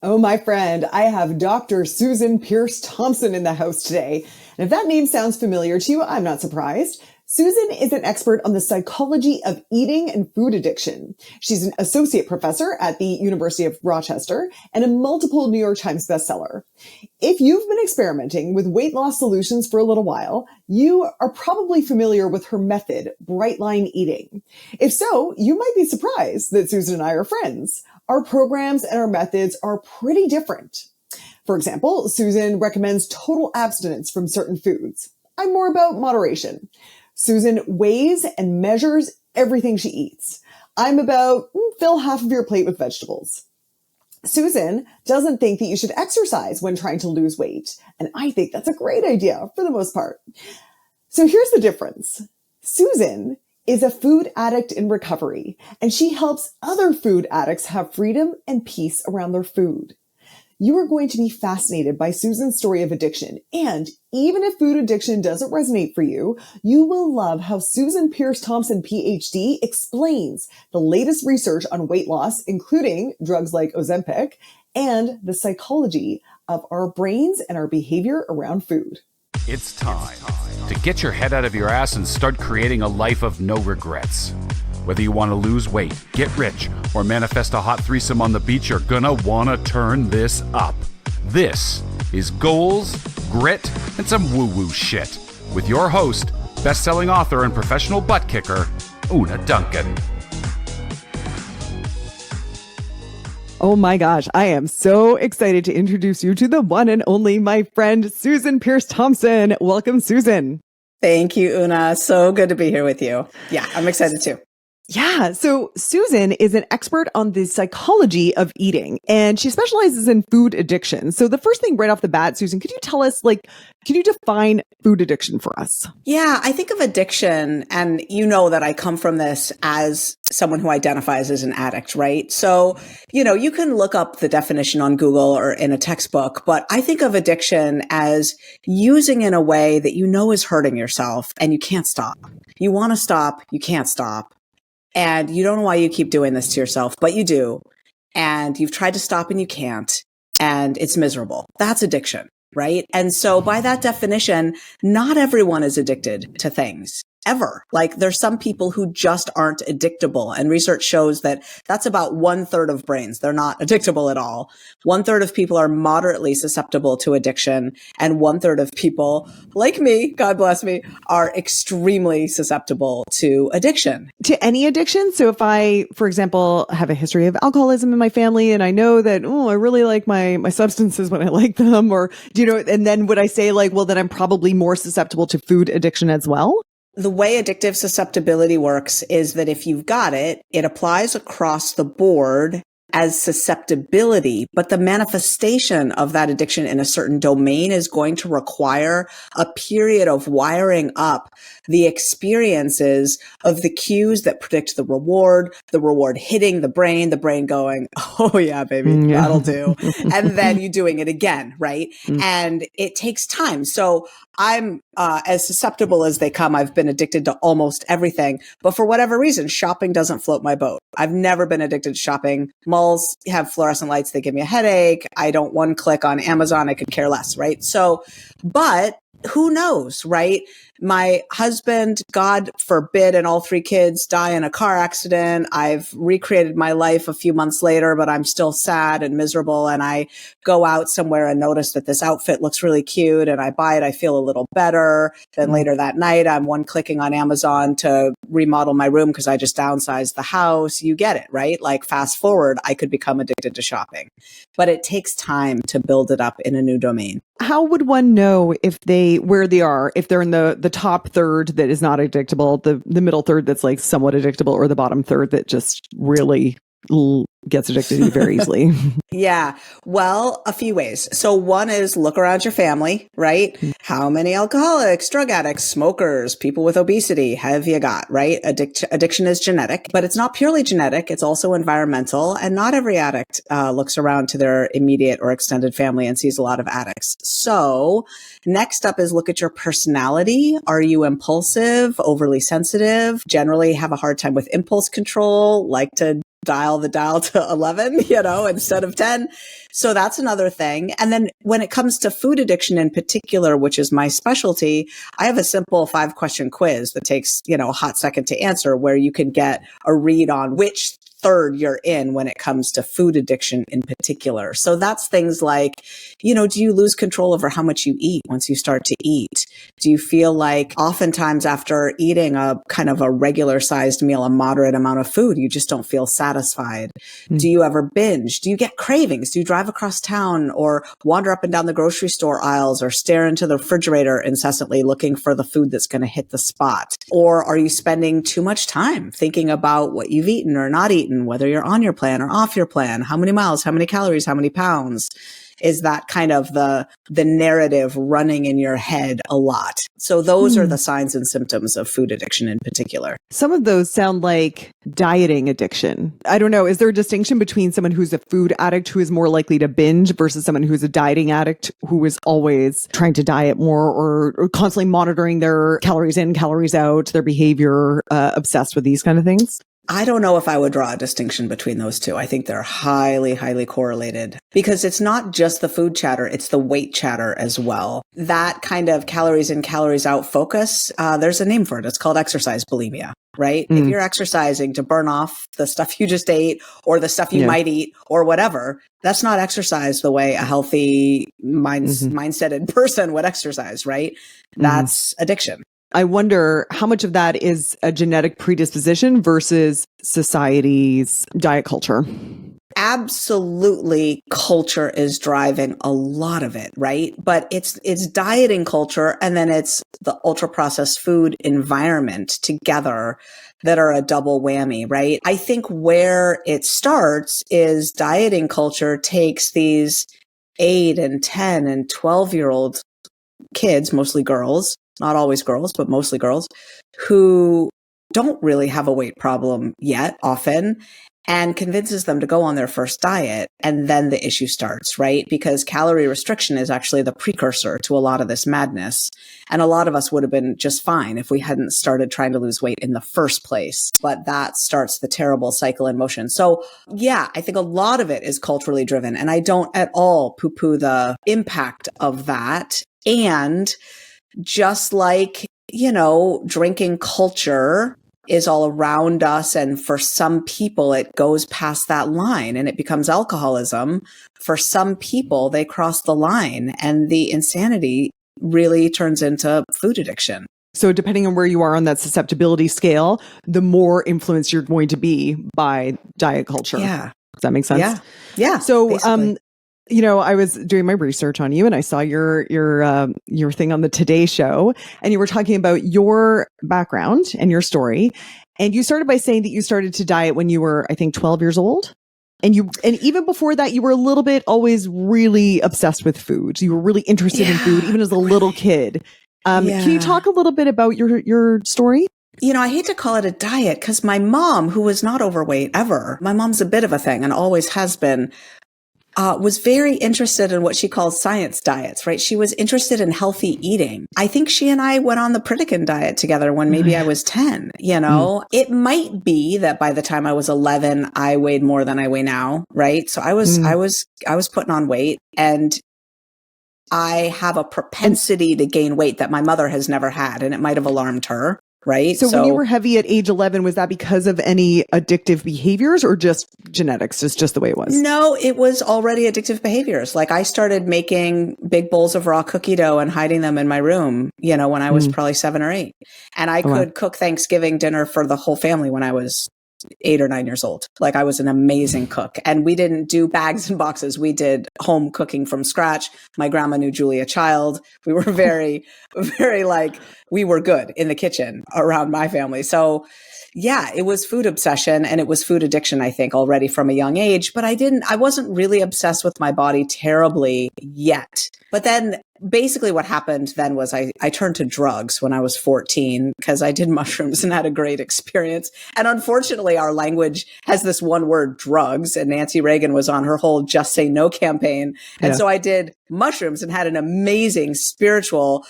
Oh, my friend, I have Dr. Susan Pierce Thompson in the house today. And if that name sounds familiar to you, I'm not surprised. Susan is an expert on the psychology of eating and food addiction. She's an associate professor at the University of Rochester and a multiple New York Times bestseller. If you've been experimenting with weight loss solutions for a little while, you are probably familiar with her method, bright line eating. If so, you might be surprised that Susan and I are friends. Our programs and our methods are pretty different. For example, Susan recommends total abstinence from certain foods. I'm more about moderation. Susan weighs and measures everything she eats. I'm about fill half of your plate with vegetables. Susan doesn't think that you should exercise when trying to lose weight. And I think that's a great idea for the most part. So here's the difference. Susan is a food addict in recovery, and she helps other food addicts have freedom and peace around their food. You are going to be fascinated by Susan's story of addiction, and even if food addiction doesn't resonate for you, you will love how Susan Pierce Thompson, PhD, explains the latest research on weight loss, including drugs like Ozempic, and the psychology of our brains and our behavior around food. It's time to get your head out of your ass and start creating a life of no regrets. Whether you want to lose weight, get rich, or manifest a hot threesome on the beach, you're gonna wanna turn this up. This is Goals, Grit, and some woo-woo shit with your host, best-selling author and professional butt kicker, Una Duncan. Oh my gosh, I am so excited to introduce you to the one and only my friend, Susan Pierce Thompson. Welcome, Susan. Thank you, Una. So good to be here with you. Yeah, I'm excited too. Yeah. So Susan is an expert on the psychology of eating, and she specializes in food addiction. So the first thing right off the bat, Susan, could you tell us, can you define food addiction for us? Yeah, I think of addiction, and you know that I come from this as someone who identifies as an addict, right? So, you can look up the definition on Google or in a textbook, but I think of addiction as using in a way that you know is hurting yourself and you can't stop. You want to stop, you can't stop. And you don't know why you keep doing this to yourself, but you do. And you've tried to stop and you can't. And it's miserable. That's addiction, right? And so by that definition, not everyone is addicted to things. Ever. Like there's some people who just aren't addictable. And research shows that that's about 1/3 of brains. They're not addictable at all. 1/3 of people are moderately susceptible to addiction. And 1/3 of people, like me, God bless me, are extremely susceptible to addiction. To any addiction? So if I, for example, have a history of alcoholism in my family and I know that, I really like my substances when I like them, or, and then would I say then I'm probably more susceptible to food addiction as well? The way addictive susceptibility works is that if you've got it, it applies across the board as susceptibility, but the manifestation of that addiction in a certain domain is going to require a period of wiring up the experiences of the cues that predict the reward hitting the brain going, oh yeah, baby, that'll do. And then you doing it again, right? And it takes time. So I'm as susceptible as they come. I've been addicted to almost everything, but for whatever reason, shopping doesn't float my boat. I've never been addicted to shopping. Malls have fluorescent lights. They give me a headache. I don't one click on Amazon. I could care less, right? So, but who knows, right? My husband, God forbid, and all 3 kids die in a car accident. I've recreated my life a few months later, but I'm still sad and miserable. And I go out somewhere and notice that this outfit looks really cute and I buy it. I feel a little better. Then later that night, I'm one clicking on Amazon to remodel my room because I just downsized the house. You get it, right? Like fast forward, I could become addicted to shopping, but it takes time to build it up in a new domain. How would one know where they are, if they're in the top third that is not addictable, the middle third that's like somewhat addictable, or the bottom third that just really gets addicted to you very easily? Yeah. Well, a few ways. So one is look around your family, right? How many alcoholics, drug addicts, smokers, people with obesity have you got, right? Addiction is genetic, but it's not purely genetic. It's also environmental. And not every addict looks around to their immediate or extended family and sees a lot of addicts. So next up is look at your personality. Are you impulsive, overly sensitive, generally have a hard time with impulse control, like to dial the dial to 11, instead of 10. So that's another thing. And then when it comes to food addiction in particular, which is my specialty, I have a simple 5-question quiz that takes, a hot second to answer, where you can get a read on which third you're in when it comes to food addiction in particular. So that's things like, do you lose control over how much you eat once you start to eat? Do you feel like oftentimes after eating a kind of a regular sized meal, a moderate amount of food, you just don't feel satisfied? Do you ever binge? Do you get cravings? Do you drive across town or wander up and down the grocery store aisles or stare into the refrigerator incessantly looking for the food that's going to hit the spot? Or are you spending too much time thinking about what you've eaten or not eaten? Whether you're on your plan or off your plan, how many miles, how many calories, how many pounds? Is that kind of the narrative running in your head a lot? So those are the signs and symptoms of food addiction in particular. Some of those sound like dieting addiction. I don't know. Is there a distinction between someone who's a food addict who is more likely to binge versus someone who's a dieting addict who is always trying to diet more or constantly monitoring their calories in, calories out, their behavior, obsessed with these kind of things? I don't know if I would draw a distinction between those two. I think they're highly, highly correlated because it's not just the food chatter, it's the weight chatter as well. That kind of calories in, calories out focus, there's a name for it. It's called exercise bulimia, right? If you're exercising to burn off the stuff you just ate or the stuff you might eat or whatever, that's not exercise the way a healthy mindseted person would exercise, right? That's addiction. I wonder how much of that is a genetic predisposition versus society's diet culture. Absolutely, culture is driving a lot of it, right? But it's dieting culture and then it's the ultra processed food environment together that are a double whammy, right? I think where it starts is dieting culture takes these 8 and 10 and 12-year-old kids, mostly girls, not always girls, but mostly girls, who don't really have a weight problem yet, often, and convinces them to go on their first diet. And then the issue starts, right? Because calorie restriction is actually the precursor to a lot of this madness. And a lot of us would have been just fine if we hadn't started trying to lose weight in the first place. But that starts the terrible cycle in motion. So yeah, I think a lot of it is culturally driven. And I don't at all poo-poo the impact of that. And just like, drinking culture is all around us. And for some people, it goes past that line and it becomes alcoholism. For some people, they cross the line and the insanity really turns into food addiction. So depending on where you are on that susceptibility scale, the more influenced you're going to be by diet culture. Yeah. Does that make sense? Yeah. Yeah. So, basically. I was doing my research on you and I saw your thing on the Today Show and you were talking about your background and your story. And you started by saying that you started to diet when you were, I think, 12 years old. And even before that, you were a little bit always really obsessed with food. You were really interested in food, even as a little kid. Can you talk a little bit about your story? I hate to call it a diet because my mom, who was not overweight ever, my mom's a bit of a thing and always has been, was very interested in what she calls science diets, right? She was interested in healthy eating. I think she and I went on the Pritikin diet together when maybe I was 10, It might be that by the time I was 11, I weighed more than I weigh now, right? So I was putting on weight and I have a propensity to gain weight that my mother has never had, and it might have alarmed her. Right. So when you were heavy at age 11, was that because of any addictive behaviors or just genetics? It's just the way it was? No, it was already addictive behaviors. Like I started making big bowls of raw cookie dough and hiding them in my room, when I was probably 7 or 8. And I could cook Thanksgiving dinner for the whole family when I was 8 or 9 years old. Like I was an amazing cook and we didn't do bags and boxes. We did home cooking from scratch. My grandma knew Julia Child. We were very, very we were good in the kitchen around my family. So yeah, it was food obsession and it was food addiction, I think, already from a young age, but I wasn't really obsessed with my body terribly yet. But then basically what happened then was I turned to drugs when I was 14 because I did mushrooms and had a great experience. And unfortunately, our language has this one word, drugs, and Nancy Reagan was on her whole Just Say No campaign. And so I did mushrooms and had an amazing spiritual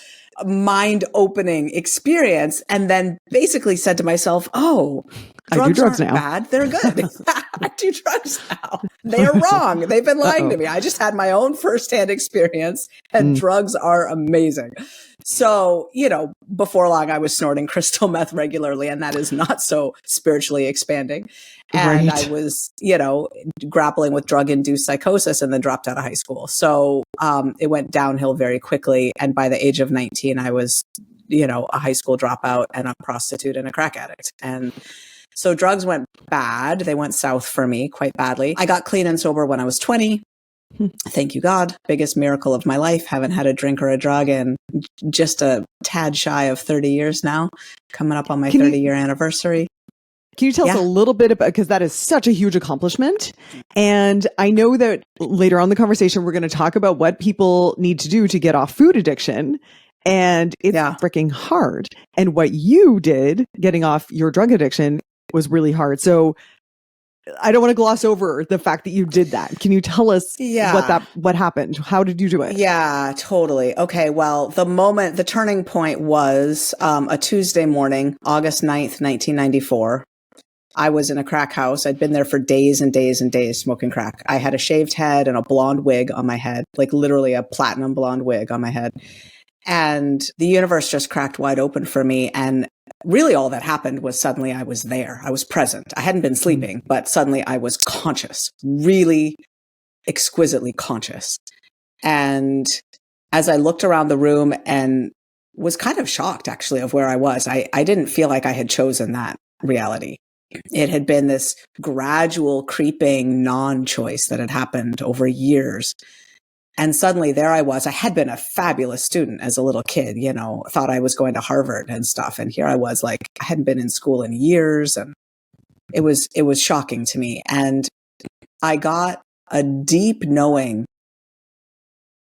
mind-opening experience, and then basically said to myself, oh, drugs aren't now. bad. They're good. I do drugs now. They're wrong. They've been lying to me. I just had my own firsthand experience, and drugs are amazing. So, before long, I was snorting crystal meth regularly, and that is not so spiritually expanding. And Right. I was, grappling with drug-induced psychosis and then dropped out of high school. So it went downhill very quickly. And by the age of 19, I was, a high school dropout and a prostitute and a crack addict. And so drugs went bad. They went south for me quite badly. I got clean and sober when I was 20. Thank you, God. Biggest miracle of my life. Haven't had a drink or a drug in just a tad shy of 30 years now, coming up on my 30-year anniversary. Can you tell us a little bit about, because that is such a huge accomplishment. And I know that later on in the conversation, we're going to talk about what people need to do to get off food addiction. And it's freaking hard. And what you did getting off your drug addiction was really hard. So I don't want to gloss over the fact that you did that. Can you tell us what happened? How did you do it? Yeah, totally. Okay. Well, the turning point was a Tuesday morning, August 9th, 1994. I was in a crack house. I'd been there for days and days and days smoking crack. I had a shaved head and a blonde wig on my head, like literally a platinum blonde wig on my head. And the universe just cracked wide open for me. And really all that happened was suddenly I was there. I was present. I hadn't been sleeping, but suddenly I was conscious, really exquisitely conscious. And as I looked around the room and was kind of shocked actually of where I was, I didn't feel like I had chosen that reality. It had been this gradual creeping non-choice that had happened over years. And suddenly there I was. I had been a fabulous student as a little kid, thought I was going to Harvard and stuff. And here I was, like, I hadn't been in school in years. And it was shocking to me. And I got a deep knowing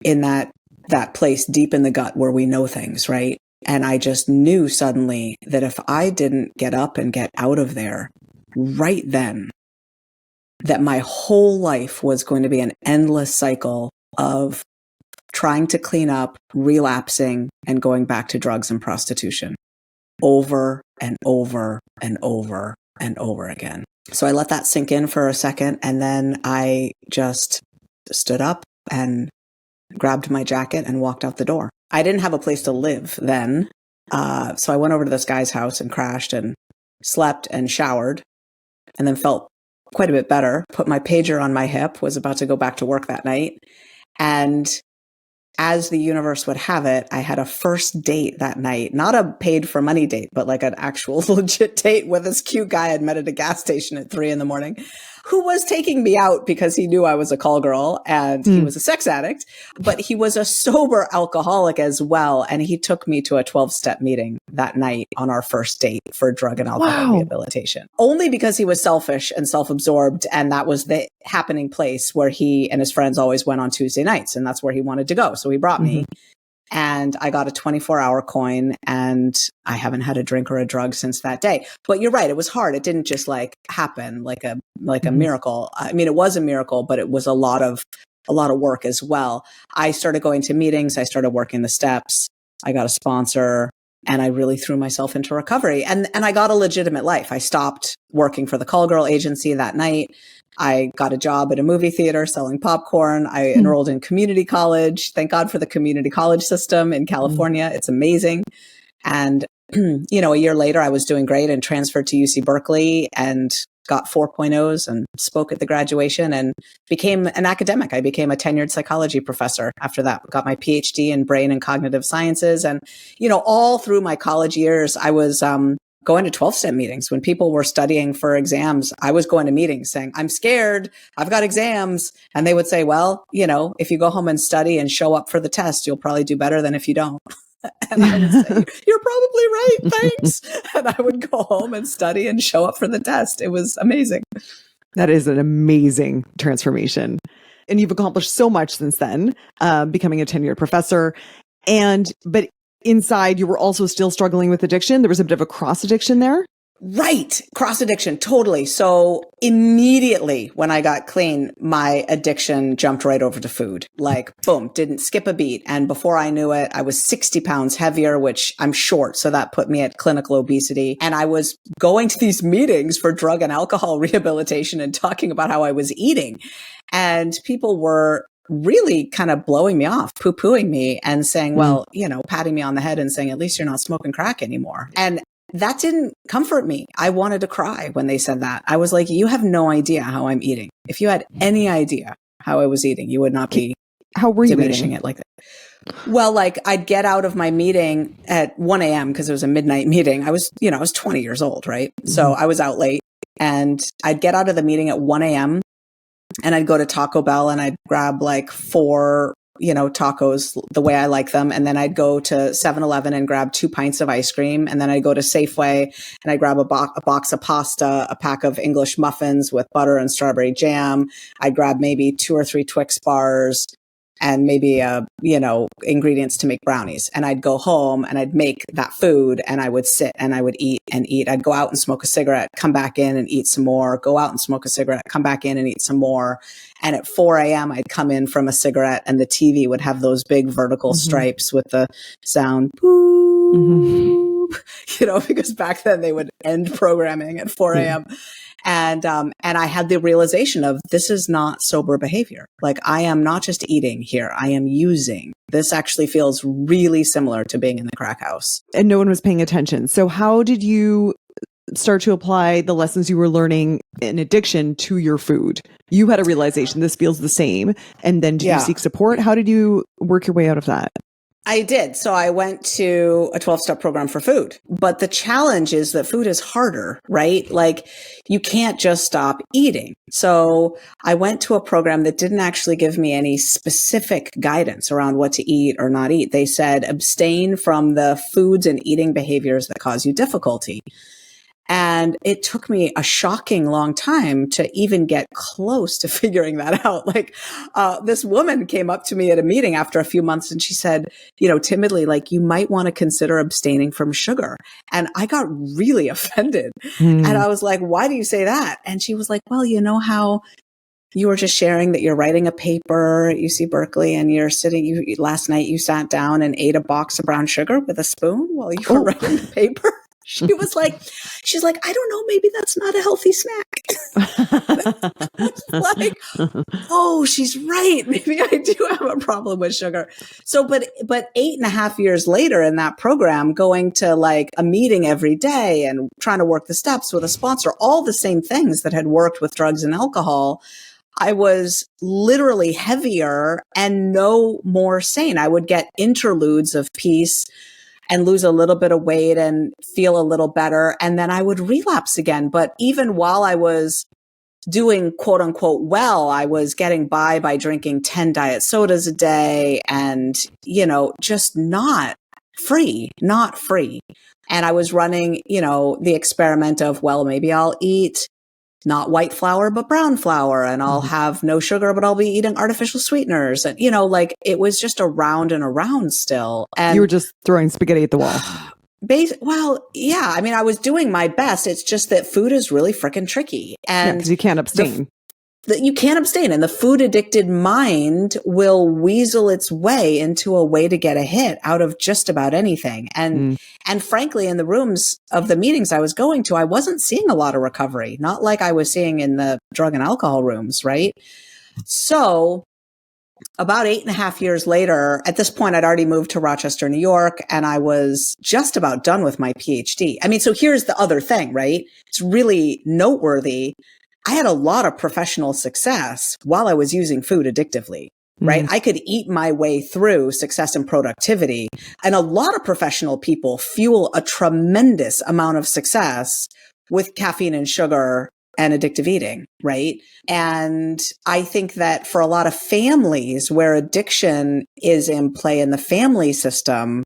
in that place deep in the gut where we know things, right? And I just knew suddenly that if I didn't get up and get out of there right then, that my whole life was going to be an endless cycle of trying to clean up, relapsing, and going back to drugs and prostitution over and over and over and over again. So I let that sink in for a second, and then I just stood up and grabbed my jacket and walked out the door. I didn't have a place to live then. So I went over to this guy's house and crashed and slept and showered and then felt quite a bit better, put my pager on my hip, was about to go back to work that night. And as the universe would have it, I had a first date that night, not a paid for money date, but like an actual legit date with this cute guy I'd met at a gas station at 3 a.m, who was taking me out because he knew I was a call girl and he was a sex addict, but he was a sober alcoholic as well. And he took me to a 12-step meeting that night on our first date for drug and alcohol rehabilitation, only because he was selfish and self-absorbed. And that was the happening place where he and his friends always went on Tuesday nights. And that's where he wanted to go. So he brought me. And I got a 24-hour coin, and I haven't had a drink or a drug since that day. But you're right. It was hard. It didn't just happen like a miracle. I mean, it was a miracle, but it was a lot of work as well. I started going to meetings. I started working the steps. I got a sponsor, and I really threw myself into recovery. And I got a legitimate life. I stopped working for the call girl agency that night. I got a job at a movie theater selling popcorn. I enrolled in community college. Thank God for the community college system in California. It's amazing. And, a year later, I was doing great and transferred to UC Berkeley and got 4.0s and spoke at the graduation and became an academic. I became a tenured psychology professor after that. Got my PhD in brain and cognitive sciences. And, all through my college years, I was going to 12-step meetings. When people were studying for exams, I was going to meetings saying, I'm scared, I've got exams. And they would say, well, if you go home and study and show up for the test, you'll probably do better than if you don't. And I would say, you're probably right, thanks. And I would go home and study and show up for the test. It was amazing. That is an amazing transformation. And you've accomplished so much since then, becoming a tenured professor. But inside, you were also still struggling with addiction. There was a bit of a cross addiction there. Right. Cross addiction. Totally. So immediately when I got clean, my addiction jumped right over to food. Like, boom, didn't skip a beat. And before I knew it, I was 60 pounds heavier, which I'm short. So that put me at clinical obesity. And I was going to these meetings for drug and alcohol rehabilitation and talking about how I was eating. And people were really kind of blowing me off, poo-pooing me and saying, well, patting me on the head and saying, at least you're not smoking crack anymore. And that didn't comfort me. I wanted to cry when they said that. I was like, you have no idea how I'm eating. If you had any idea how I was eating, you would not be how were you diminishing eating it like that. Well, like I'd get out of my meeting at 1 a.m. because it was a midnight meeting. I was 20 years old, right? Mm-hmm. So I was out late and I'd get out of the meeting at 1 a.m. and I'd go to Taco Bell and I'd grab like 4 tacos the way I like them. And then I'd go to 7-Eleven and grab 2 pints of ice cream. And then I'd go to Safeway and I'd grab a box of pasta, a pack of English muffins with butter and strawberry jam. I'd grab maybe 2 or 3 Twix bars and maybe, ingredients to make brownies. And I'd go home and I'd make that food and I would sit and I would eat and eat. I'd go out and smoke a cigarette, come back in and eat some more, go out and smoke a cigarette, come back in and eat some more. And at 4 a.m., I'd come in from a cigarette and the TV would have those big vertical stripes with the sound, boop, because back then they would end programming at 4 a.m. And I had the realization of this is not sober behavior. Like I am not just eating here. I am using. This actually feels really similar to being in the crack house. And no one was paying attention. So how did you start to apply the lessons you were learning in addiction to your food? You had a realization this feels the same. And then did you seek support? How did you work your way out of that? I did. So I went to a 12-step program for food. But the challenge is that food is harder, right? Like you can't just stop eating. So I went to a program that didn't actually give me any specific guidance around what to eat or not eat. They said abstain from the foods and eating behaviors that cause you difficulty. And it took me a shocking long time to even get close to figuring that out. Like, this woman came up to me at a meeting after a few months and she said, timidly, like, you might want to consider abstaining from sugar. And I got really offended. And I was like, why do you say that? And she was like, well, you know how you were just sharing that you're writing a paper at UC Berkeley and last night you sat down and ate a box of brown sugar with a spoon while you were writing the paper. She's like, I don't know, maybe that's not a healthy snack. Like, oh, she's right. Maybe I do have a problem with sugar. So, but 8.5 years later in that program, going to like a meeting every day and trying to work the steps with a sponsor, all the same things that had worked with drugs and alcohol, I was literally heavier and no more sane. I would get interludes of peace and lose a little bit of weight and feel a little better. And then I would relapse again. But even while I was doing quote unquote well, I was getting by drinking 10 diet sodas a day and, just not free. And I was running, the experiment of, well, maybe I'll eat not white flour, but brown flour. And I'll have no sugar, but I'll be eating artificial sweeteners. And, it was just around and around still. And you were just throwing spaghetti at the wall. Well, yeah. I mean, I was doing my best. It's just that food is really freaking tricky. And because you can't abstain. You can't abstain. And the food addicted mind will weasel its way into a way to get a hit out of just about anything. And frankly, in the rooms of the meetings I was going to, I wasn't seeing a lot of recovery, not like I was seeing in the drug and alcohol rooms, right? So about 8.5 years later, at this point, I'd already moved to Rochester, New York, and I was just about done with my PhD. I mean, so here's the other thing, right? It's really noteworthy. I had a lot of professional success while I was using food addictively, right? I could eat my way through success and productivity. And a lot of professional people fuel a tremendous amount of success with caffeine and sugar and addictive eating, right? And I think that for a lot of families where addiction is in play in the family system,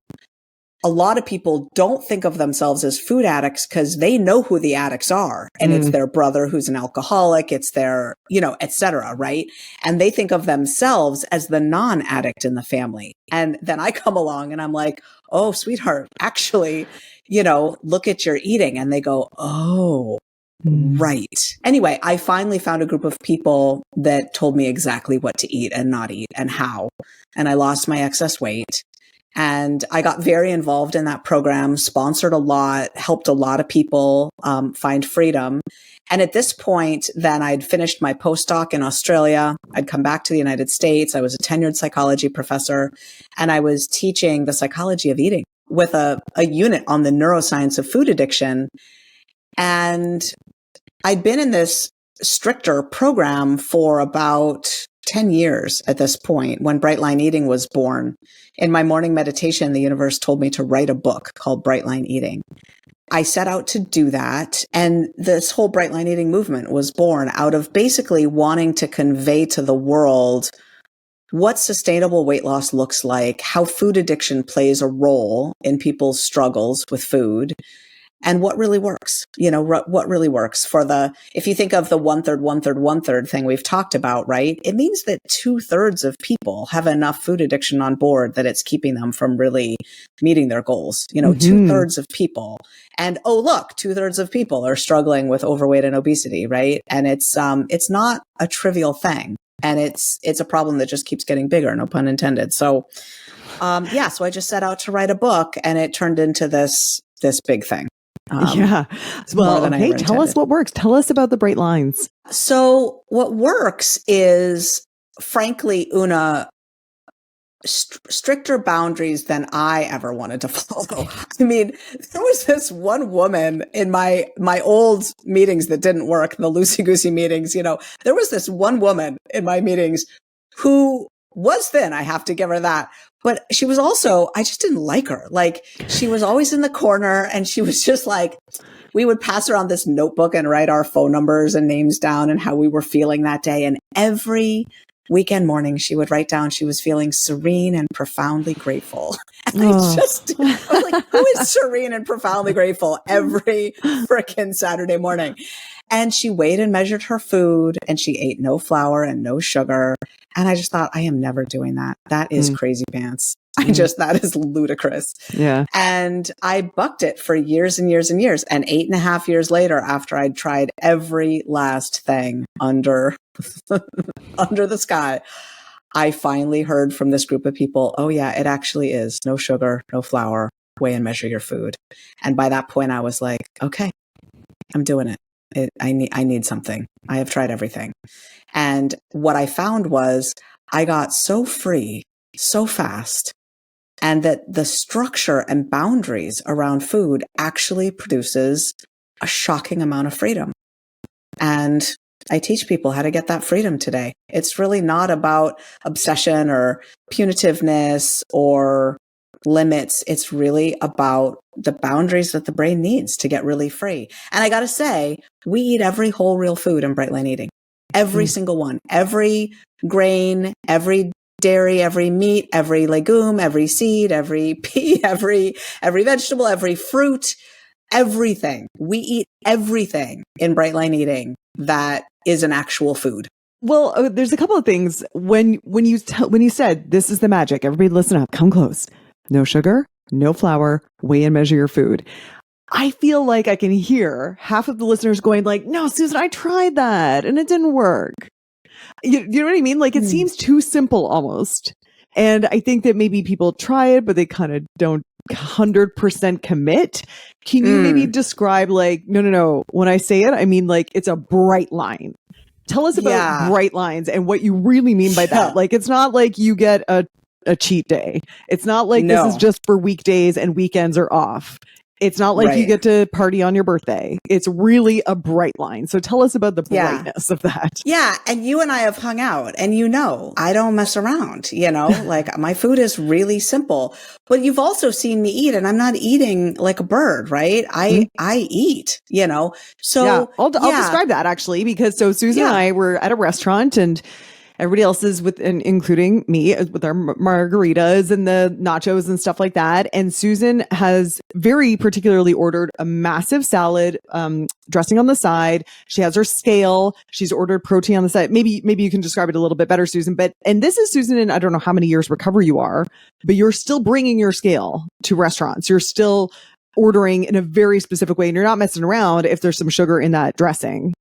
a lot of people don't think of themselves as food addicts because they know who the addicts are. And it's their brother who's an alcoholic. It's their, et cetera. Right. And they think of themselves as the non-addict in the family. And then I come along and I'm like, oh, sweetheart, actually, look at your eating. And they go, oh, right. Anyway, I finally found a group of people that told me exactly what to eat and not eat and how. And I lost my excess weight. And I got very involved in that program, sponsored a lot, helped a lot of people find freedom. And at this point, then I'd finished my postdoc in Australia. I'd come back to the United States. I was a tenured psychology professor, and I was teaching the psychology of eating with a unit on the neuroscience of food addiction. And I'd been in this stricter program for about 10 years at this point when Bright Line Eating was born. In my morning meditation, the universe told me to write a book called Bright Line Eating. I set out to do that. And this whole Bright Line Eating movement was born out of basically wanting to convey to the world what sustainable weight loss looks like, how food addiction plays a role in people's struggles with food, and what really works, what really works if you think of the 1/3, 1/3, 1/3 thing we've talked about, right? It means that 2/3 of people have enough food addiction on board that it's keeping them from really meeting their goals, 2/3 of people. And oh, look, 2/3 of people are struggling with overweight and obesity, right? And it's not a trivial thing. And it's a problem that just keeps getting bigger, no pun intended. So, so I just set out to write a book and it turned into this big thing. Well, okay. Tell us what works. Tell us about the bright lines. So what works is, frankly, Una, stricter boundaries than I ever wanted to follow. I mean, there was this one woman in my old meetings that didn't work, the loosey-goosey meetings, there was this one woman in my meetings who was thin. I have to give her that. But she was also, I just didn't like her. Like, she was always in the corner and she was just like, we would pass around this notebook and write our phone numbers and names down and how we were feeling that day. And every weekend morning, she would write down she was feeling serene and profoundly grateful. And I was like, who is serene and profoundly grateful every frickin' Saturday morning? And she weighed and measured her food and she ate no flour and no sugar. And I just thought, I am never doing that. That is crazy pants. That is ludicrous. Yeah. And I bucked it for years and years and years. And 8.5 years later, after I'd tried every last thing under the sky, I finally heard from this group of people, oh yeah, it actually is no sugar, no flour, weigh and measure your food. And by that point, I was like, okay, I'm doing it. I need something. I have tried everything. And what I found was I got so free so fast, and that the structure and boundaries around food actually produces a shocking amount of freedom. And I teach people how to get that freedom today. It's really not about obsession or punitiveness or limits. It's really about the boundaries that the brain needs to get really free. And I got to say, we eat every whole real food in Bright Line Eating. Every single one, every grain, every dairy, every meat, every legume, every seed, every pea, every vegetable, every fruit, everything. We eat everything in Bright Line Eating that is an actual food. Well, there's a couple of things when you said this is the magic. Everybody listen up, come close. No sugar, no flour, weigh and measure your food. I feel like I can hear half of the listeners going like, no, Susan, I tried that and it didn't work. You know what I mean? Like, it seems too simple almost. And I think that maybe people try it, but they kind of don't 100% commit. Can you maybe describe like, no. When I say it, I mean like it's a bright line. Tell us about bright lines and what you really mean by that. Like, it's not like you get a cheat day. It's not like this is just for weekdays and weekends are off. It's not like you get to party on your birthday. It's really a bright line. So tell us about the brightness of that. Yeah. And you and I have hung out and I don't mess around, like my food is really simple, but you've also seen me eat and I'm not eating like a bird, right? I eat, so I'll describe that actually, because so Susan and I were at a restaurant and Everybody else is with, and including me, with our margaritas and the nachos and stuff like that. And Susan has very particularly ordered a massive salad, dressing on the side. She has her scale. She's ordered protein on the side. Maybe you can describe it a little bit better, Susan. And this is Susan, and I don't know how many years recovery you are, but you're still bringing your scale to restaurants. You're still ordering in a very specific way, and you're not messing around if there's some sugar in that dressing.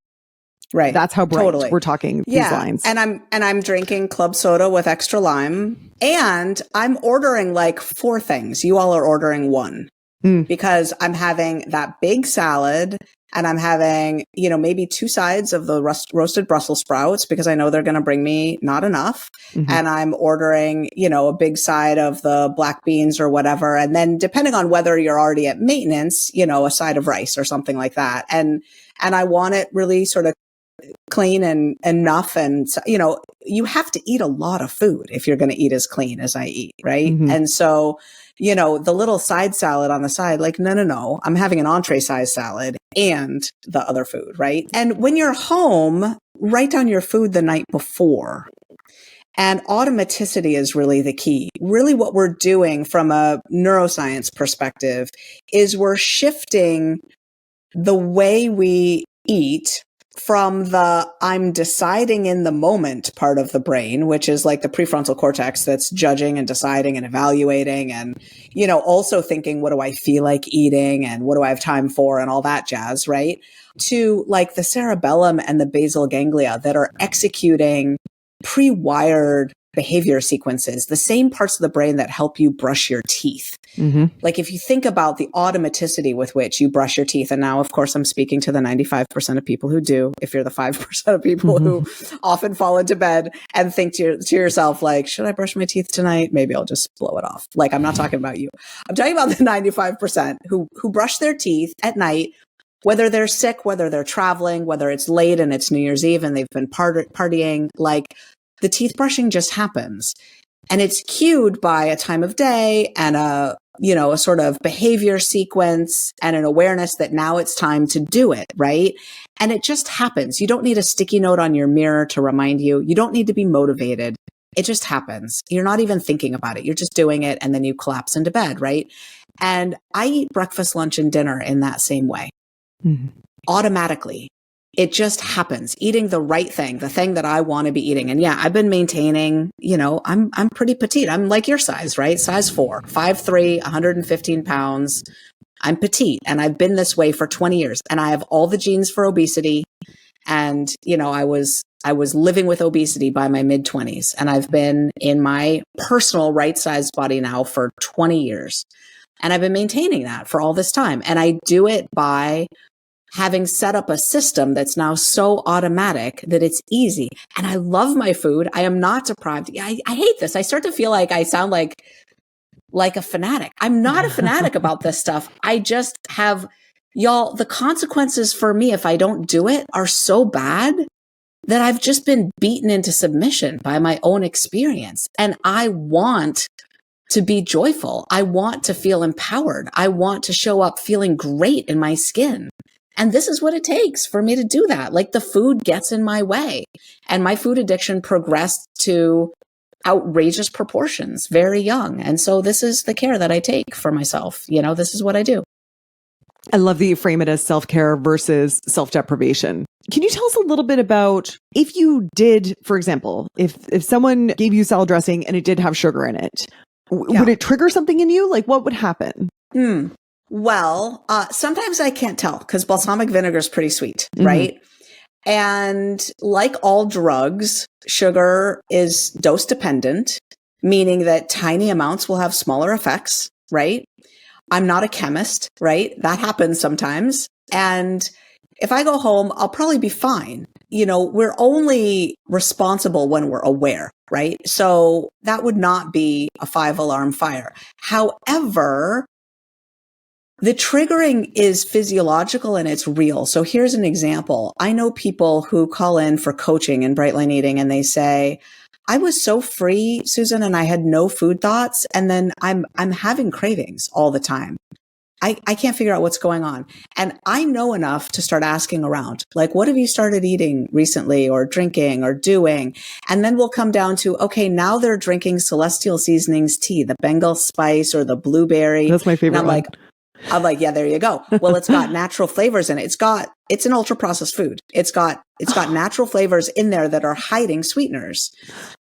Right. That's how bright we're talking these lines. And I'm drinking club soda with extra lime, and I'm ordering like 4 things. You all are ordering 1 because I'm having that big salad, and I'm having, maybe 2 sides of the roasted Brussels sprouts because I know they're going to bring me not enough. And I'm ordering, a big side of the black beans or whatever. And then depending on whether you're already at maintenance, a side of rice or something like that. And I want it really sort of clean and enough. And, you have to eat a lot of food if you're going to eat as clean as I eat. Right. And so, the little side salad on the side, like, no, I'm having an entree size salad and the other food. Right. And when you're home, write down your food the night before. And automaticity is really the key. Really what we're doing from a neuroscience perspective is we're shifting the way we eat from the I'm deciding in the moment part of the brain, which is like the prefrontal cortex that's judging and deciding and evaluating and, also thinking, what do I feel like eating and what do I have time for and all that jazz, right? To like the cerebellum and the basal ganglia that are executing pre-wired behavior sequences, the same parts of the brain that help you brush your teeth. Like if you think about the automaticity with which you brush your teeth, and now, of course, I'm speaking to the 95% of people who do, if you're the 5% of people who often fall into bed and think to yourself, like, should I brush my teeth tonight? Maybe I'll just blow it off. Like, I'm not talking about you. I'm talking about the 95% who brush their teeth at night, whether they're sick, whether they're traveling, whether it's late and it's New Year's Eve and they've been partying, like the teeth brushing just happens. And it's cued by a time of day and a sort of behavior sequence and an awareness that now it's time to do it, right? And it just happens. You don't need a sticky note on your mirror to remind you. You don't need to be motivated. It just happens. You're not even thinking about it. You're just doing it, and then you collapse into bed, right? And I eat breakfast, lunch, and dinner in that same way. Automatically. It just happens. Eating the right thing, the thing that I want to be eating. And yeah, I've been maintaining, I'm pretty petite. I'm like your size, right? Size 4, 5'3", 115 pounds. I'm petite, and I've been this way for 20 years, and I have all the genes for obesity. And, I was living with obesity by my mid-20s, and I've been in my personal right-sized body now for 20 years. And I've been maintaining that for all this time. And I do it by having set up a system that's now so automatic that it's easy. And I love my food. I am not deprived. I hate this. I start to feel like I sound like a fanatic. I'm not a fanatic about this stuff. I just have, y'all, the consequences for me if I don't do it are so bad that I've just been beaten into submission by my own experience. And I want to be joyful. I want to feel empowered. I want to show up feeling great in my skin. And this is what it takes for me to do that. Like the food gets in my way, and my food addiction progressed to outrageous proportions very young. And so this is the care that I take for myself. This is what I do. I love that you frame it as self-care versus self-deprivation. Can you tell us a little bit about if you did, for example, if someone gave you salad dressing and it did have sugar in it, would it trigger something in you? Like what would happen? Well, sometimes I can't tell because balsamic vinegar is pretty sweet, right? And like all drugs, sugar is dose dependent, meaning that tiny amounts will have smaller effects, right? I'm not a chemist, right? That happens sometimes. And if I go home, I'll probably be fine. We're only responsible when we're aware, right? So that would not be a 5-alarm fire. However, the triggering is physiological and it's real. So here's an example. I know people who call in for coaching in Bright Line Eating and they say, I was so free, Susan, and I had no food thoughts. And then I'm having cravings all the time. I can't figure out what's going on. And I know enough to start asking around, like, what have you started eating recently or drinking or doing? And then we'll come down to, okay, now they're drinking Celestial Seasonings tea, the Bengal spice or the blueberry. That's my favorite one. I'm like, yeah, there you go. Well, it's got natural flavors in it. It's an ultra processed food. It's got natural flavors in there that are hiding sweeteners,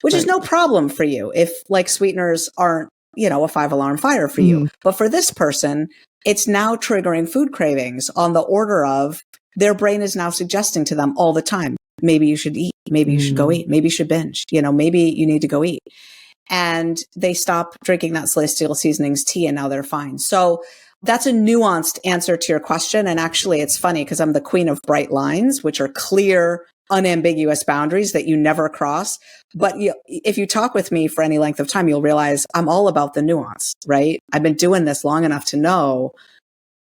which is no problem for you if like sweeteners aren't, a 5-alarm fire for you. But for this person, it's now triggering food cravings on the order of their brain is now suggesting to them all the time, maybe you should eat, maybe you should go eat, maybe you should binge, maybe you need to go eat. And they stop drinking that Celestial Seasonings tea and now they're fine. So that's a nuanced answer to your question. And actually, it's funny because I'm the queen of bright lines, which are clear, unambiguous boundaries that you never cross. But if you talk with me for any length of time, you'll realize I'm all about the nuance, right? I've been doing this long enough to know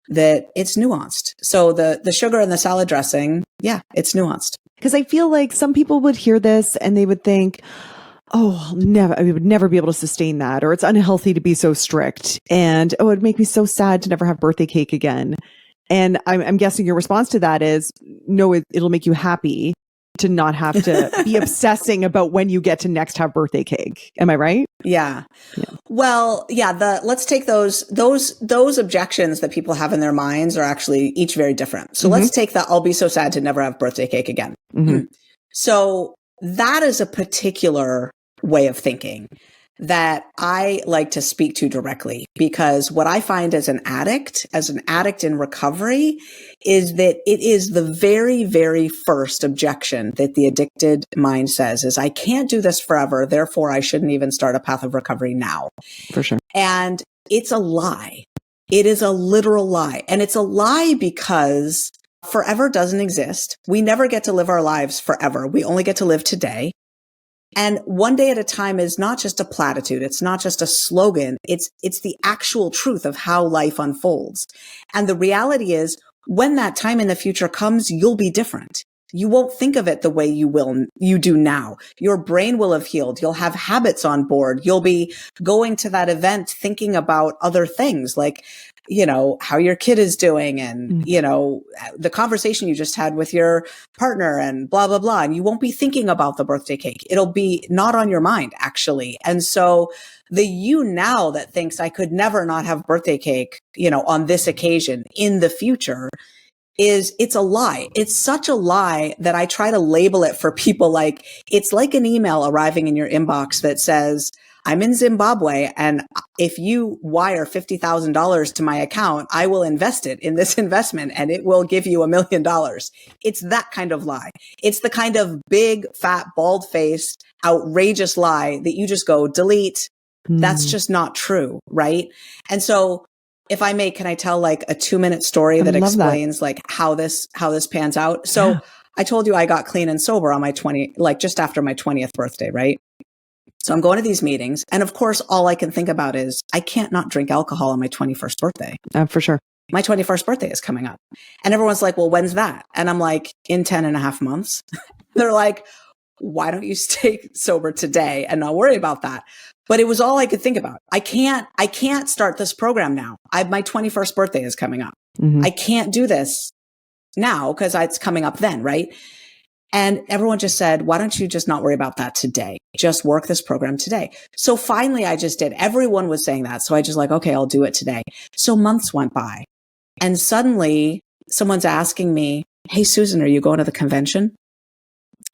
that it's nuanced. So the sugar and the salad dressing, yeah, it's nuanced. Because I feel like some people would hear this and they would think, oh, I would never be able to sustain that, or it's unhealthy to be so strict. And oh, it'd make me so sad to never have birthday cake again. And I'm guessing your response to that is, no, it'll make you happy to not have to be obsessing about when you get to next have birthday cake. Am I right? Yeah. Well, yeah, let's take those objections that people have in their minds are actually each very different. So let's take the, I'll be so sad to never have birthday cake again. So that is a particular way of thinking that I like to speak to directly, because what I find as an addict in recovery, is that it is the very, very first objection that the addicted mind says is, I can't do this forever, therefore I shouldn't even start a path of recovery now. For sure. And it's a lie. It is a literal lie. And it's a lie because forever doesn't exist. We never get to live our lives forever. We only get to live today. And one day at a time is not just a platitude. It's not just a slogan. It's the actual truth of how life unfolds. And the reality is, when that time in the future comes, you'll be different. You won't think of it the way you do now. Your brain will have healed. You'll have habits on board. You'll be going to that event thinking about other things like, how your kid is doing and, the conversation you just had with your partner and blah, blah, blah. And you won't be thinking about the birthday cake. It'll be not on your mind, actually. And so the you now that thinks I could never not have birthday cake, on this occasion in the future, it's a lie. It's such a lie that I try to label it for people like, it's like an email arriving in your inbox that says, I'm in Zimbabwe, and if you wire $50,000 to my account, I will invest it in this investment and it will give you $1 million. It's that kind of lie. It's the kind of big, fat, bald-faced, outrageous lie that you just go, delete. That's just not true, right? And so if I may, can I tell like a 2-minute story that explains like how this pans out? So I told you I got clean and sober on my just after my 20th birthday, right? So I'm going to these meetings. And of course, all I can think about is I can't not drink alcohol on my 21st birthday. For sure. My 21st birthday is coming up. And everyone's like, well, when's that? And I'm like, in 10 and a half months. They're like, why don't you stay sober today and not worry about that? But it was all I could think about. I can't start this program now. My 21st birthday is coming up. I can't do this now because it's coming up then, right? And everyone just said, why don't you just not worry about that today? Just work this program today. So finally, I just did. Everyone was saying that. So I just like, okay, I'll do it today. So months went by. And suddenly someone's asking me, hey, Susan, are you going to the convention?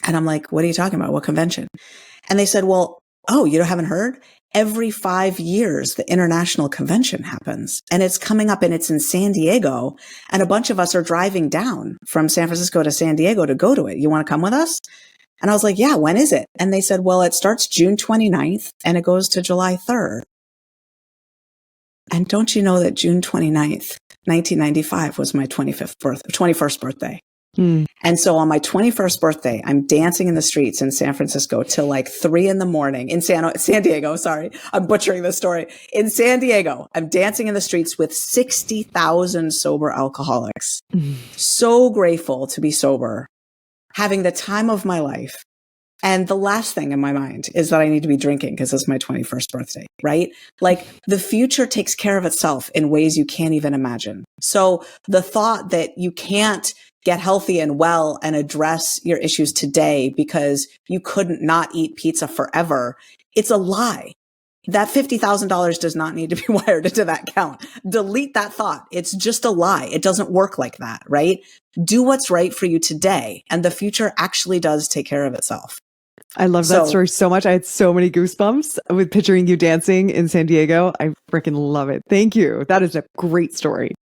And I'm like, what are you talking about? What convention? And they said, well, oh, you haven't heard? Every 5 years, the international convention happens and it's coming up and it's in San Diego. And a bunch of us are driving down from San Francisco to San Diego to go to it. You want to come with us? And I was like, yeah, when is it? And they said, well, it starts June 29th and it goes to July 3rd. And don't you know that June 29th, 1995 was my 21st birthday. And so on my 21st birthday, I'm dancing in the streets in San Francisco till like 3 a.m. in San Diego. Sorry, I'm butchering the story. In San Diego, I'm dancing in the streets with 60,000 sober alcoholics. So grateful to be sober, having the time of my life. And the last thing in my mind is that I need to be drinking because it's my 21st birthday, right? Like the future takes care of itself in ways you can't even imagine. So the thought that you can't get healthy and well and address your issues today because you couldn't not eat pizza forever, it's a lie. That $50,000 does not need to be wired into that account. Delete that thought. It's just a lie. It doesn't work like that, right? Do what's right for you today, and the future actually does take care of itself. I love that story so much. I had so many goosebumps with picturing you dancing in San Diego. I freaking love it. Thank you. That is a great story.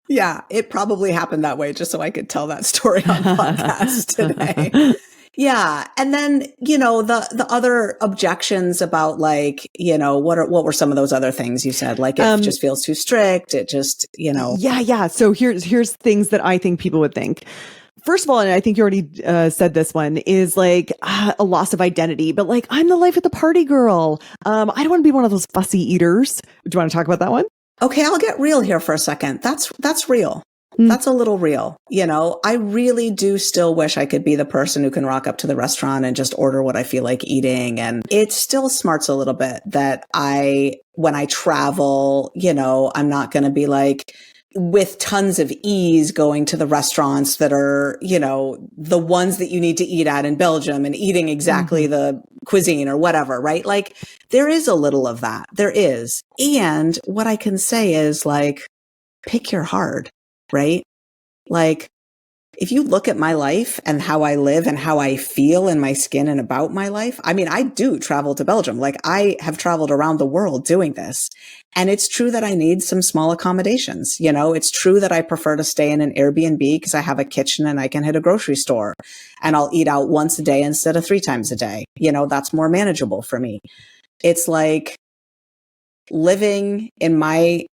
Yeah, it probably happened that way just so I could tell that story on podcast today. Yeah. And then, the other objections about like, what were some of those other things you said? Like it just feels too strict. It just, Yeah. So here's things that I think people would think. First of all, and I think you already said this one, is like a loss of identity. But like, I'm the life of the party girl. I don't want to be one of those fussy eaters. Do you want to talk about that one? Okay, I'll get real here for a second. That's real. That's a little real. I really do still wish I could be the person who can rock up to the restaurant and just order what I feel like eating. And it still smarts a little bit that when I travel, I'm not going to be like with tons of ease going to the restaurants that are, the ones that you need to eat at in Belgium and eating exactly the cuisine or whatever, right? Like there is a little of that. There is. And what I can say is like, pick your heart, right? Like if you look at my life and how I live and how I feel in my skin and about my life, I mean, I do travel to Belgium. Like I have traveled around the world doing this. And it's true that I need some small accommodations. It's true that I prefer to stay in an Airbnb because I have a kitchen and I can hit a grocery store and I'll eat out once a day instead of 3 times a day. That's more manageable for me. It's like living in my,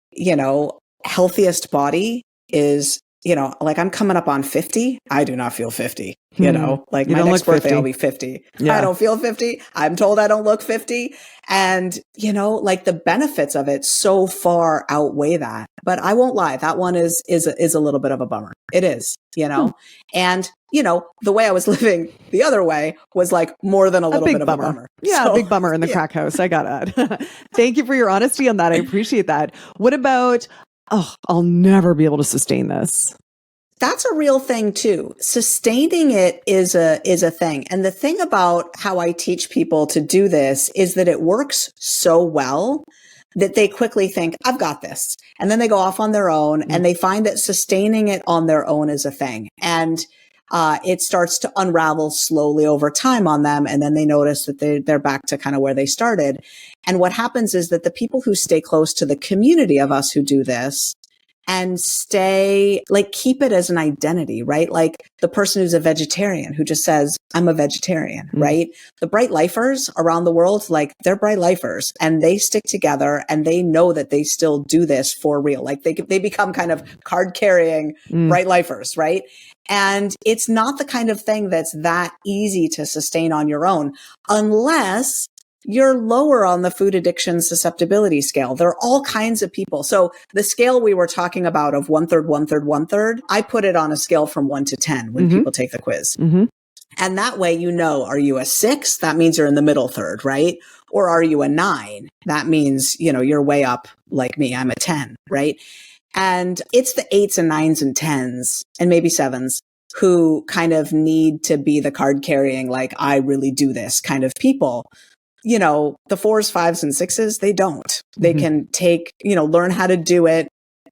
healthiest body is, like I'm coming up on 50. I do not feel 50, like my next birthday, I'll be 50. Yeah. I don't feel 50. I'm told I don't look 50. And, like the benefits of it so far outweigh that. But I won't lie. That one is a little bit of a bummer. It is, and, the way I was living the other way was like more than a little bit of a bummer. Yeah. So, a big bummer in the crack house. I got it. Thank you for your honesty on that. I appreciate that. What about, I'll never be able to sustain this? That's a real thing too. Sustaining it is a thing. And the thing about how I teach people to do this is that it works so well that they quickly think, I've got this. And then they go off on their own and they find that sustaining it on their own is a thing. And it starts to unravel slowly over time on them. And then they notice that they're back to kind of where they started. And what happens is that the people who stay close to the community of us who do this and keep it as an identity, right? Like the person who's a vegetarian who just says, I'm a vegetarian, right? The bright lifers around the world, like they're bright lifers and they stick together and they know that they still do this for real. Like they become kind of card carrying bright lifers, right? And it's not the kind of thing that's that easy to sustain on your own unless you're lower on the food addiction susceptibility scale. There are all kinds of people. So the scale we were talking about of 1/3, 1/3, 1/3, I put it on a scale from 1 to 10 when people take the quiz. And that way, are you a 6? That means you're in the middle third, right? Or are you a 9? That means, you're way up like me. I'm a 10, right? And it's the 8s and 9s and 10s and maybe 7s who kind of need to be the card carrying, like, I really do this kind of people. The 4s, 5s, and 6s, they don't. They can take, learn how to do it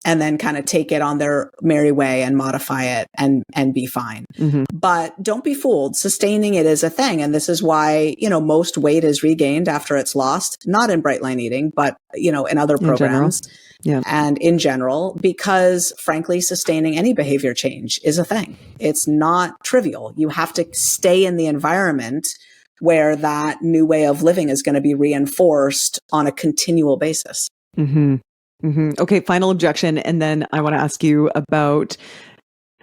and then kind of take it on their merry way and modify it and be fine. But don't be fooled. Sustaining it is a thing. And this is why, most weight is regained after it's lost, not in Bright Line Eating, but, in other programs and in general, because frankly, sustaining any behavior change is a thing. It's not trivial. You have to stay in the environment where that new way of living is going to be reinforced on a continual basis. Okay, final objection. And then I want to ask you about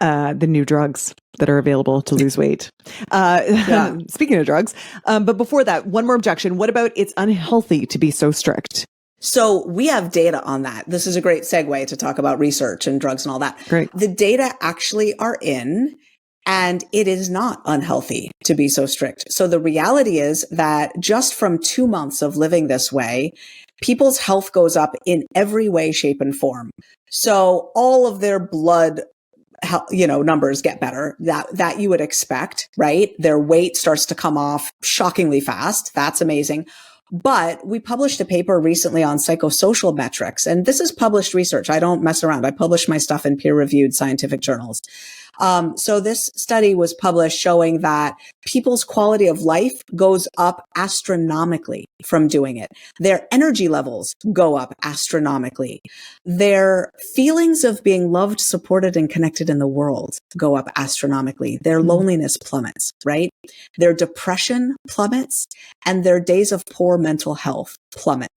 the new drugs that are available to lose weight. Speaking of drugs. But before that, one more objection. What about it's unhealthy to be so strict? So we have data on that. This is a great segue to talk about research and drugs and all that. Great. The data actually are in. And it is not unhealthy to be so strict. So the reality is that just from 2 months of living this way, people's health goes up in every way, shape, and form. So all of their blood, numbers get better, that you would expect, right? Their weight starts to come off shockingly fast. That's amazing. But we published a paper recently on psychosocial metrics, and this is published research. I don't mess around. I publish my stuff in peer-reviewed scientific journals. So this study was published showing that people's quality of life goes up astronomically from doing it. Their energy levels go up astronomically. Their feelings of being loved, supported, and connected in the world go up astronomically. Their loneliness plummets, right? Their depression plummets, and their days of poor mental health plummet.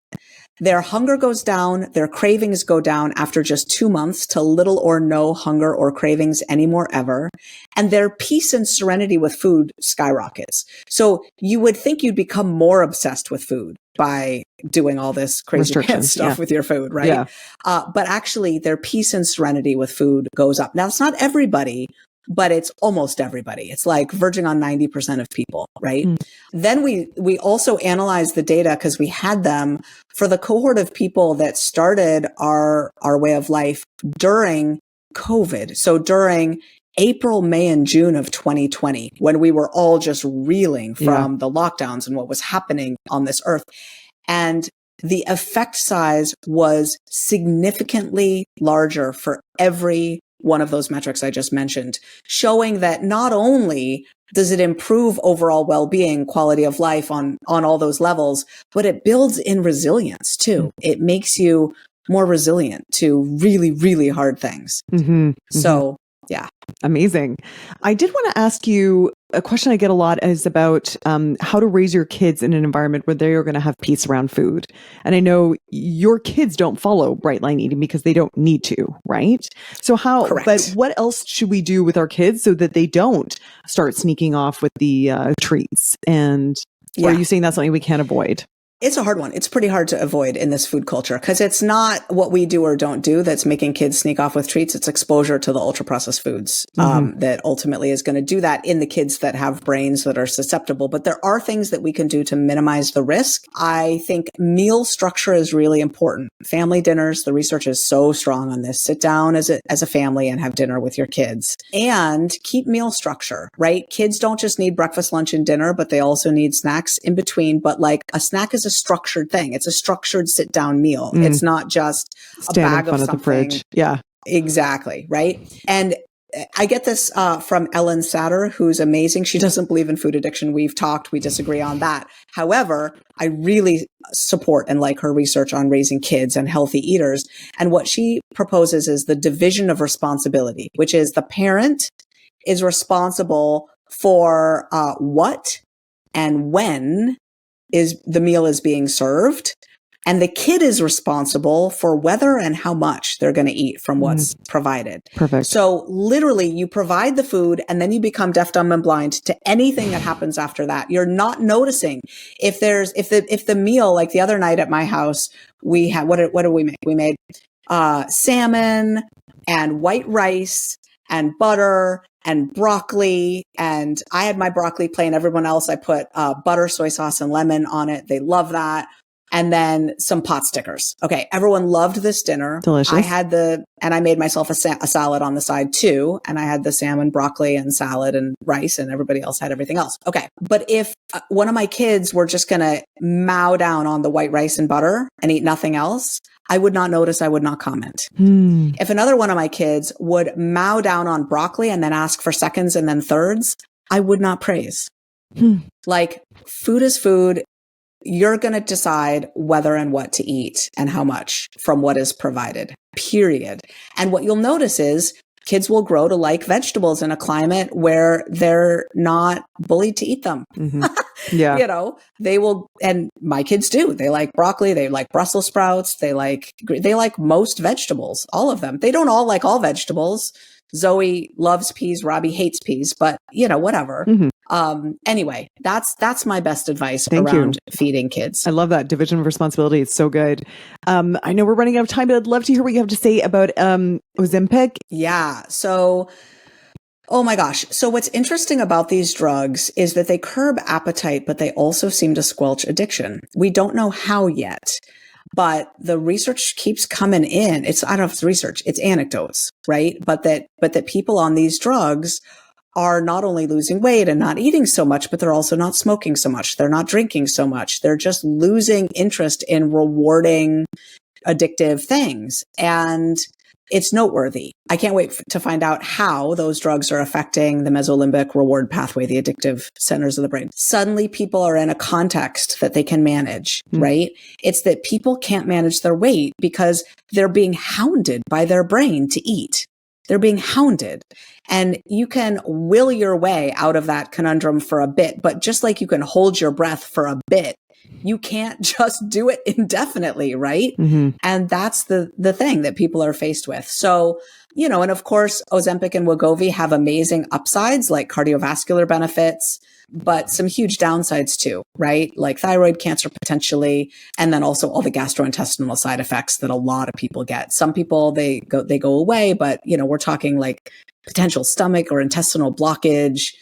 Their hunger goes down, their cravings go down after just 2 months to little or no hunger or cravings anymore ever. And their peace and serenity with food skyrockets. So you would think you'd become more obsessed with food by doing all this crazy pants stuff with your food, right? Yeah. But actually their peace and serenity with food goes up. Now it's not everybody, but it's almost everybody. It's like verging on 90% of people, right? Then we also analyzed the data because we had them for the cohort of people that started our way of life during COVID. So during April, May, and June of 2020, when we were all just reeling from the lockdowns and what was happening on this earth. And the effect size was significantly larger for every one of those metrics I just mentioned, showing that not only does it improve overall well-being, quality of life on all those levels, but it builds in resilience too. It makes you more resilient to really, really hard things. So, yeah. Amazing. I did want to ask you a question I get a lot is about how to raise your kids in an environment where they are going to have peace around food. And I know your kids don't follow bright line eating because they don't need to, right? So Correct. But what else should we do with our kids so that they don't start sneaking off with the treats? And or are you saying that's something we can't avoid? It's a hard one. It's pretty hard to avoid in this food culture because it's not what we do or don't do that's making kids sneak off with treats. It's exposure to the ultra processed foods that ultimately is going to do that in the kids that have brains that are susceptible. But there are things that we can do to minimize the risk. I think meal structure is really important. Family dinners, the research is so strong on this. Sit down as a family and have dinner with your kids and keep meal structure, right? Kids don't just need breakfast, lunch, and dinner, but they also need snacks in between. But like a snack is a structured thing. It's a structured sit down meal. It's not just a bag of something. The fridge. Yeah, exactly. Right. And I get this from Ellen Satter, who's amazing. She doesn't believe in food addiction. We've talked. We disagree on that. However, I really support and like her research on raising kids and healthy eaters. And what she proposes is the division of responsibility, which is the parent is responsible for what and when is the meal is being served. And the kid is responsible for whether and how much they're going to eat from what's provided. Perfect. So literally you provide the food and then you become deaf, dumb, and blind to anything that happens after that. You're not noticing if the meal, like the other night at my house, we had, what did we make? We made salmon and white rice and butter and broccoli. And I had my broccoli plain. Everyone else, I put butter, soy sauce, and lemon on it. They love that. And then some pot stickers. Okay. Everyone loved this dinner. Delicious. And I made myself a salad on the side too. And I had the salmon, broccoli, and salad and rice, and everybody else had everything else. Okay. But if one of my kids were just going to mow down on the white rice and butter and eat nothing else, I would not notice. I would not comment. If another one of my kids would mow down on broccoli and then ask for seconds and then thirds, I would not praise. Like, food is food. You're going to decide whether and what to eat and how much from what is provided, period. And what you'll notice is kids will grow to like vegetables in a climate where they're not bullied to eat them. Yeah. They will, and my kids do. They like broccoli. They like Brussels sprouts. They like most vegetables, all of them. They don't all like all vegetables. Zoe loves peas. Robbie hates peas, but whatever. Anyway, that's my best advice around feeding kids. I love that division of responsibility. It's so good. I know we're running out of time, but I'd love to hear what you have to say about Ozempic. Yeah. So Oh my gosh. So what's interesting about these drugs is that they curb appetite, but they also seem to squelch addiction. We don't know how yet, but the research keeps coming in. I don't know if it's research, it's anecdotes, right? But that people on these drugs are not only losing weight and not eating so much, but they're also not smoking so much. They're not drinking so much. They're just losing interest in rewarding addictive things. And it's noteworthy. I can't wait to find out how those drugs are affecting the mesolimbic reward pathway, the addictive centers of the brain. Suddenly people are in a context that they can manage, right? It's that people can't manage their weight because they're being hounded by their brain to eat. They're being hounded. And you can will your way out of that conundrum for a bit, but just like you can hold your breath for a bit, you can't just do it indefinitely, right? Mm-hmm. And that's the thing that people are faced with. So, and of course, Ozempic and Wegovy have amazing upsides like cardiovascular benefits, but some huge downsides too, right? Like thyroid cancer potentially, and then also all the gastrointestinal side effects that a lot of people get. Some people, they go away, but we're talking like potential stomach or intestinal blockage,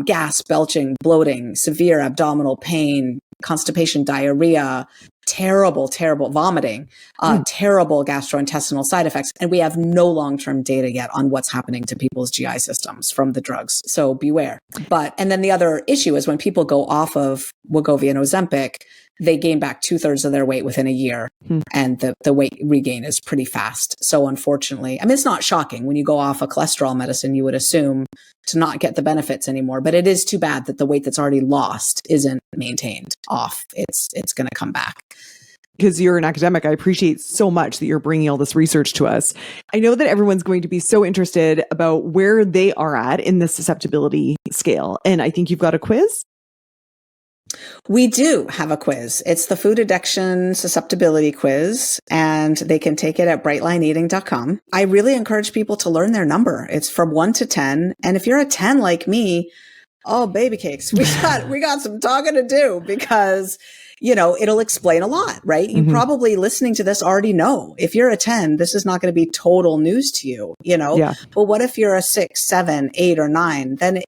gas, belching, bloating, severe abdominal pain, constipation, diarrhea, terrible vomiting, terrible gastrointestinal side effects. And we have no long-term data yet on what's happening to people's GI systems from the drugs. So beware. And then the other issue is when people go off of Wegovy and Ozempic, they gain back 2/3 of their weight within a year. And the weight regain is pretty fast. So unfortunately, it's not shocking. When you go off a cholesterol medicine, you would assume to not get the benefits anymore. But it is too bad that the weight that's already lost isn't maintained off. It's going to come back. Because you're an academic, I appreciate so much that you're bringing all this research to us. I know that everyone's going to be so interested about where they are at in the susceptibility scale. And I think you've got a quiz. We do have a quiz. It's the food addiction susceptibility quiz, and they can take it at brightlineeating.com. I really encourage people to learn their number. It's from 1 to 10. And if you're a 10 like me, oh, baby cakes, we got some talking to do because, it'll explain a lot, right? You probably listening to this already know. If you're a 10, this is not going to be total news to you, Yeah. But what if you're a 6, 7, 8, or 9? Then,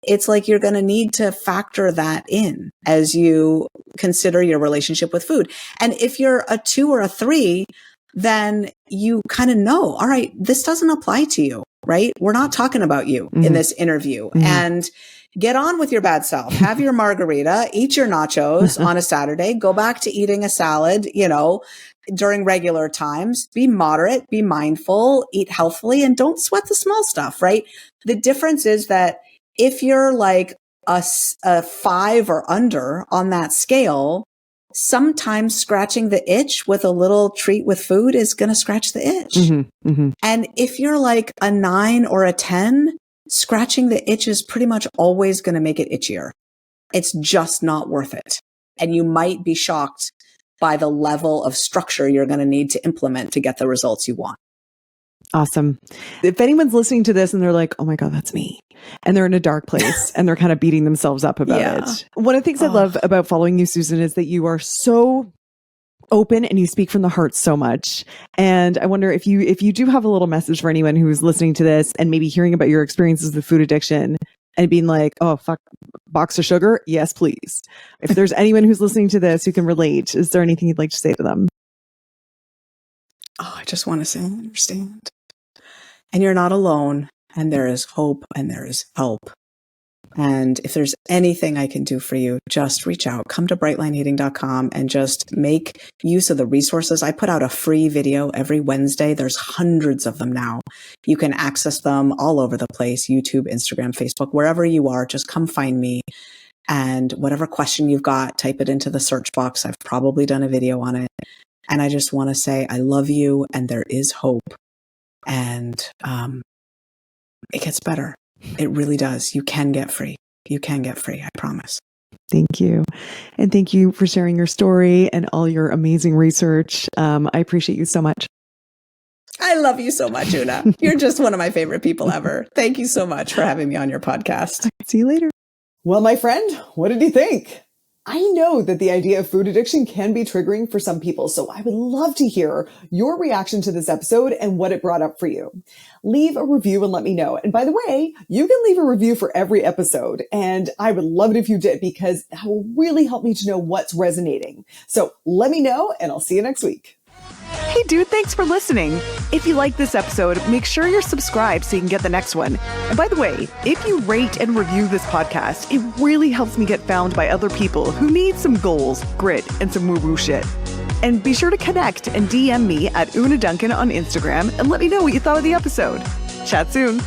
it's like you're going to need to factor that in as you consider your relationship with food. And if you're a 2 or a 3, then you kind of know, all right, this doesn't apply to you, right? We're not talking about you in this interview. And get on with your bad self. Have your margarita, eat your nachos on a Saturday, go back to eating a salad, during regular times. Be moderate, be mindful, eat healthfully, and don't sweat the small stuff, right? The difference is that if you're like a 5 or under on that scale, sometimes scratching the itch with a little treat with food is going to scratch the itch. And if you're like a 9 or a 10, scratching the itch is pretty much always going to make it itchier. It's just not worth it. And you might be shocked by the level of structure you're going to need to implement to get the results you want. Awesome. If anyone's listening to this and they're like, oh my God, that's me. And they're in a dark place and they're kind of beating themselves up about it. One of the things I love about following you, Susan, is that you are so open and you speak from the heart so much. And I wonder if you do have a little message for anyone who's listening to this and maybe hearing about your experiences with food addiction and being like, oh, fuck, box of sugar? Yes, please. If there's anyone who's listening to this who can relate, is there anything you'd like to say to them? Oh, I just want to say, I understand. And you're not alone. And there is hope and there is help. And if there's anything I can do for you, just reach out. Come to brightlineeating.com and just make use of the resources. I put out a free video every Wednesday. There's hundreds of them now. You can access them all over the place, YouTube, Instagram, Facebook, wherever you are. Just come find me. And whatever question you've got, type it into the search box. I've probably done a video on it. And I just want to say, I love you and there is hope. And it gets better. It really does. You can get free. You can get free. I promise. Thank you. And thank you for sharing your story and all your amazing research. I appreciate you so much. I love you so much, Una. You're just one of my favorite people ever. Thank you so much for having me on your podcast. See you later. Well, my friend, what did you think? I know that the idea of food addiction can be triggering for some people, so I would love to hear your reaction to this episode and what it brought up for you. Leave a review and let me know. And by the way, you can leave a review for every episode, and I would love it if you did because that will really help me to know what's resonating. So let me know, and I'll see you next week. Hey dude, thanks for listening. If you like this episode, make sure you're subscribed so you can get the next one. And by the way, if you rate and review this podcast, it really helps me get found by other people who need some goals, grit, and some woo-woo shit. And be sure to connect and DM me at Una Duncan on Instagram and let me know what you thought of the episode. Chat soon.